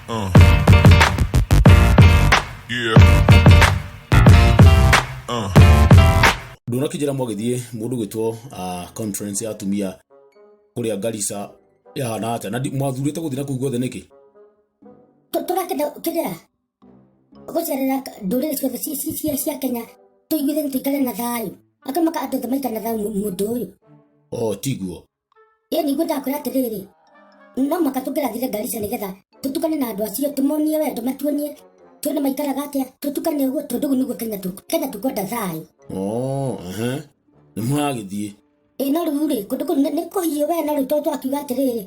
Yeah. Ndona kijira mwagithie mundu gwitwo conference ya atumia kuria Garissa ya nata na mwathurite guthina kuigwa guothe niki turakenda kiria gucerera ndurire ciothe cia Kenya tuiguithe tuikare na thayu akamaka andu thamaita na thayu mundu uyu tiguo ni gwenda kwira atiriri no makatukira thire Garissa nigetha tutukane na andu acio tumonie wendo matuonie tuone maikaraga atia tutukane uguo tondu niguo Kenya tukwenda thayu ni mwagithie no riu kundu ni kuhio we na riu tondu akiuga atiriri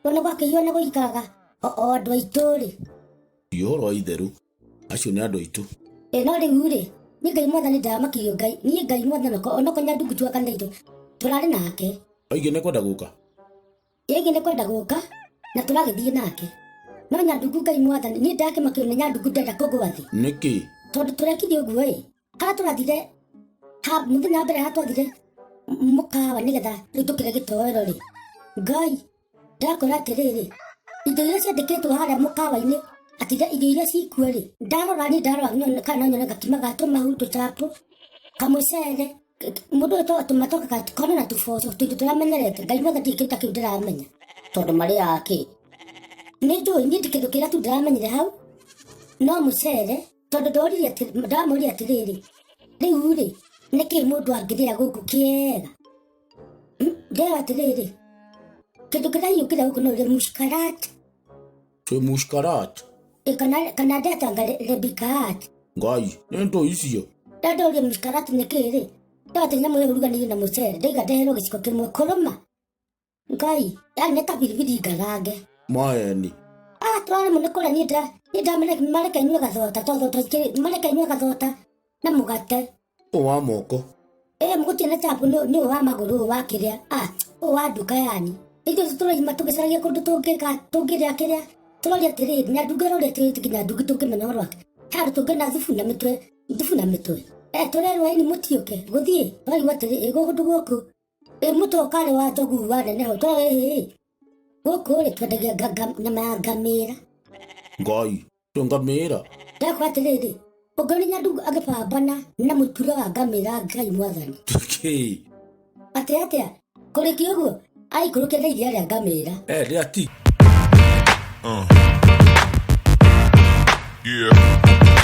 wana gwakihio na guikaraga andu aitu ti horo itheru acio ni andu aitu no riu ni Ngai mwathani ndamakirio Ngai ni Ngai mwathani onako Nyandugu twakana itu turari nake oige ne kwenda guka na turagithie nake no Nyandugu Ngai mwathani ni ndake makio ni Nyandugu ndenda kugwa thi niki tondu turekithie uguo kana turathire muthenya mbere hatwathire mukawa nigetha ritukire gitoero Ngai ndakora atiriri indo iria ciandikitwo haria mukawa-ini atira irio iria cikuo ndarora kana nyone gakima gatu mahuto chapo kamucere mundu tumatoka kona na tufoco tuitu turamenyerete Ngai mothe ndikita kiu ndiramenya tondu mari yake ni njui ni kindu kiria tu ndiramenyire hau no mucere tondu ndamuria atiriri riu niki mundu angithira guku kiega ndera atiriri kindu kiria yukira guku no mushkarat mushkarat kana ndetanga rebikat Ngai nento icio ndandori mushkarat nikiri ndatinya mwe ruganire na mucere ndiga ndehero giciko kimwe kuruma Ngai yani kabiribiri ngarange maeni twari mun kora ni mareka inywe gathota mareka inywe gathota na mugate wa moko mugutie na chapu ni wa maguru wa kiria wa duka yani idio turima tugicaragia kundu tungiria kiria turoria tiriri Nyandugu roria tiriri tikinya Nyandugu tungimenya horo wake haru tungena thufu na mitwe turerwo ni mutiuke guthie waigua tiriri gundu guku mutokare wa togu wa nene ho guku twendagia nyama ya ngamira Ngai ngamira ndakwa tiriri ugani Nyandugu agipambana na mutura wa ngamira Ngai mwathani atia kurikio guo aikurukia na iria ria ngamira riati Yeah.